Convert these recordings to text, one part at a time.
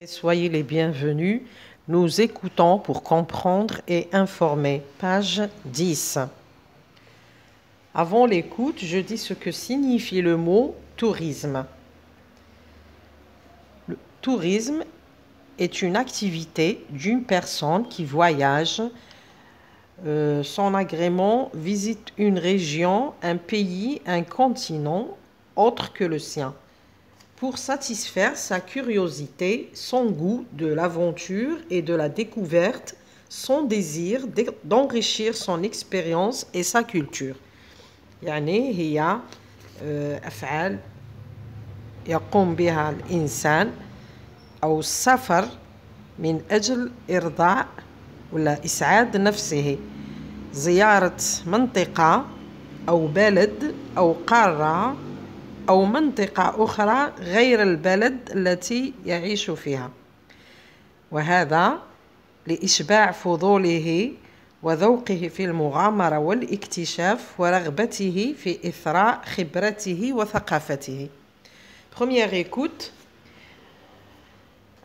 Soyez les bienvenus. Nous écoutons pour comprendre et informer. Page 10. Avant l'écoute, je dis ce que signifie le mot tourisme. Le tourisme est une activité d'une personne qui voyage. Son agrément visite une région, un pays, un continent autre que le sien, pour satisfaire sa curiosité, son goût de l'aventure et de la découverte, son désir d'enrichir son expérience et sa culture. يعني هي أفعال يقوم بها الإنسان أو السفر من أجل إرضاء ولا إسعاد نفسه، زيارة منطقة أو بلد أو قارة أو منطقة أخرى غير البلد التي يعيش فيها، وهذا لإشباع فضوله وذوقه في المغامرة والاكتشاف ورغبته في إثراء خبرته وثقافته. Première écoute.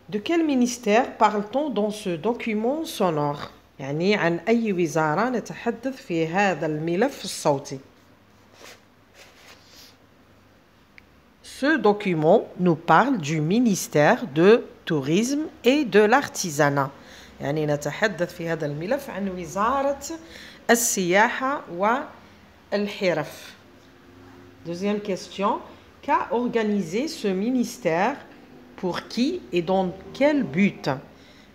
De quel ministère parle-t-on dans ce document sonore؟ يعني عن أي وزارة نتحدث في هذا الملف الصوتي؟ Ce document nous parle du ministère de tourisme et de l'artisanat. يعني نتحدث في هذا الملف عن وزارة السياحة والحرف. Deuxième question. Qu'a organisé ce ministère? Pour qui et dans quel but؟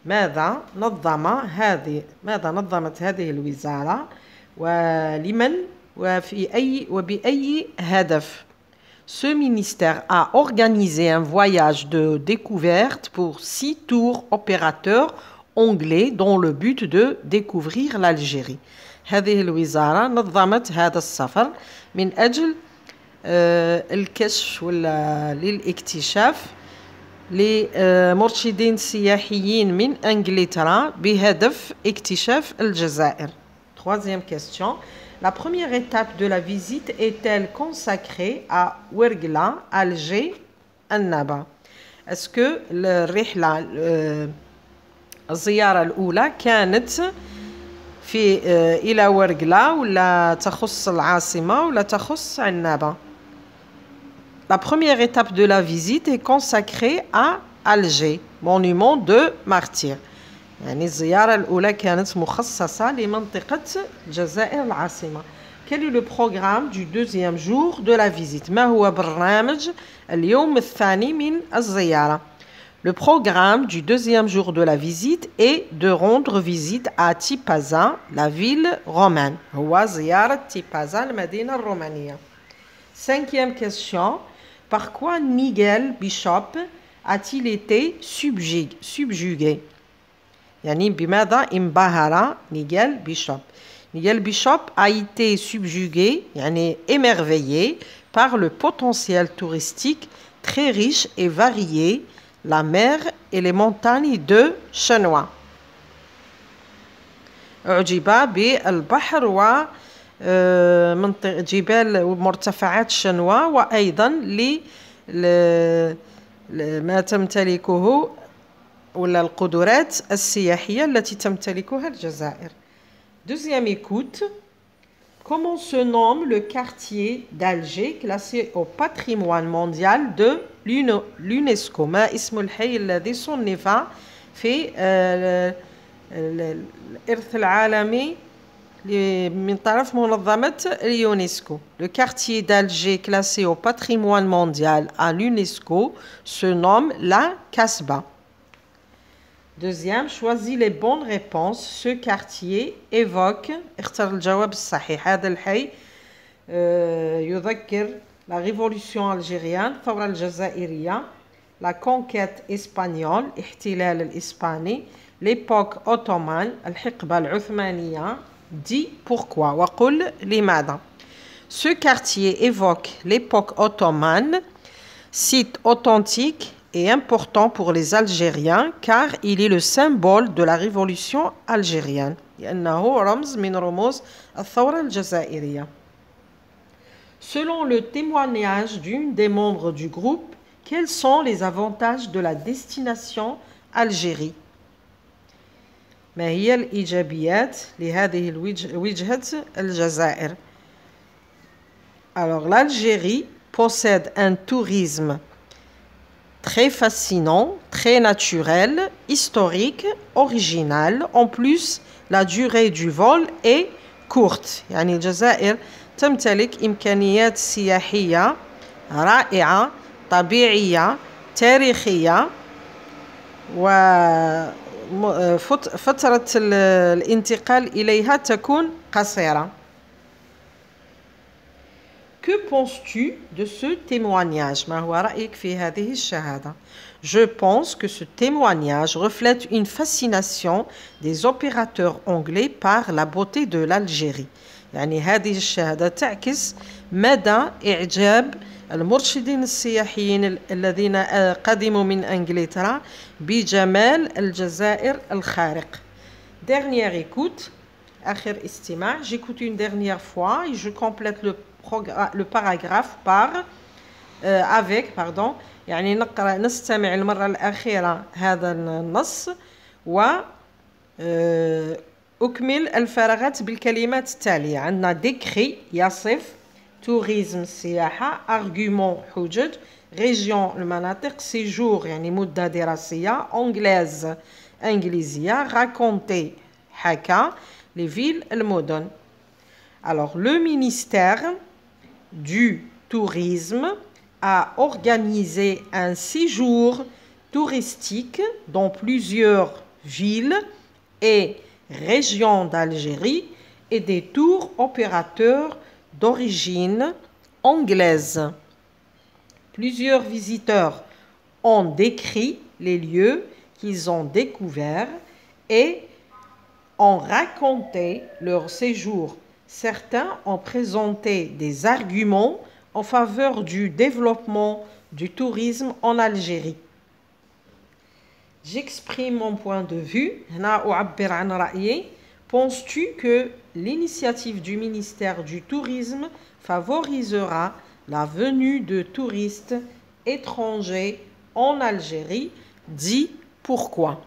ماذا نظمت هذه الوزارة ولمن وبأي هدف؟ Ce ministère a organisé un voyage de découverte pour 6 tours opérateurs anglais dans le but de découvrir l'Algérie. هذه الوزارة نظمت هذا السفر من أجل الكشف للاكتشاف لمرشدين سياحيين من إنجلترا بهدف اكتشاف الجزائر. Troisième question. La première étape de la visite est-elle consacrée à Ouergla, Alger, Annaba? Est-ce que الزيارة الأولى كانت إلى Ouergla ولا تخص العاصمة ولا تخص عنابة؟ La première étape de la visite est consacrée à Alger, monument de martyrs. يعني الزيارة الأولى كانت مخصصة لمنطقة الجزائر العاصمة. Quel est le programme du deuxième jour de la visite؟ ما هو برنامج اليوم الثاني من الزيارة؟ Le programme du deuxième jour de la visite est de rendre visite à Tipaza, la ville romaine. هو زيارة تيبازا المدينة الرومانية. Cinquième question. Par quoi Miguel Bishop a-t-il été subjugué؟ يعني بماذا انبهر Miguel Bishop؟ Miguel Bishop a été subjugué, يعني émerveillé par le potentiel touristique très riche et varié, la mer et les montagnes de Chenois. أعجب بالبحر جبال ومرتفعات شنوا وأيضا ما تمتلكه ولا القدرات السياحية التي تمتلكها الجزائر. Deuxième écoute. Comment se nomme le quartier d'Alger classé au patrimoine mondial de l'UNESCO؟ ما اسم الحي الذي صنف في الإرث العالمي من طرف منظمة اليونسكو. Le quartier d'Alger classé au patrimoine mondial à l'UNESCO se nomme la Casbah. Deuxième, choisis les bonnes réponses. Ce quartier évoque اختر الجواب الصحيح. هذا الحي يذكر la révolution algérienne, الثورة الجزائرية, la conquête espagnole, احتلال الإسباني, l'époque ottomane, الحقبة العثمانية. Dis pourquoi. وقل لماذا. Ce quartier évoque l'époque ottomane, site authentique et important pour les Algériens car il est le symbole de la révolution algérienne. لأنه رمز من رموز الثورة الجزائرية. Selon le témoignage d'une des membres du groupe Quels sont les avantages de la destination Algérie? ما هي الإيجابيات لهذه الوجهة الجزائر? Alors, l'Algérie possède un tourisme très fascinant, très naturel, historique, original. En plus, la durée du vol est courte. يعني الجزائر تمتلك إمكانيات سياحية رائعة، طبيعية، تاريخية، وفترة الانتقال إليها تكون قصيرة. Que penses-tu de ce témoignage? ما هو رأيك في هذه الشهادة? Je pense que ce témoignage reflète une fascination des opérateurs anglais par la beauté de l'Algérie. يعني هذه الشهادة تعكس مدى إعجاب المرشدين السياحيين الذين قدموا من إنجلترا بجمال الجزائر الخارق. Dernière écoute, آخر استماع. J'écoute une dernière fois et je complète le paragraphe avec يعني نستمع المرة الأخيرة هذا النص أكمل الفراغات بالكلمات التالية. عندنا ديكري يصف، توريزم سياحة، أرجيومون حجج، ريجيون المناطق، سيجور يعني مدة دراسية، أنجليز إنجليزية، راكونتي حكى، les villes المدن. Alors le ministère du tourisme a organisé un séjour touristique dans plusieurs villes et régions d'Algérie et des tours opérateurs d'origine anglaise. Plusieurs visiteurs ont décrit les lieux qu'ils ont découverts et ont raconté leur séjour. Certains ont présenté des arguments en faveur du développement du tourisme en Algérie. J'exprime mon point de vue. Penses-tu que l'initiative du ministère du Tourisme favorisera la venue de touristes étrangers en Algérie? Dis pourquoi.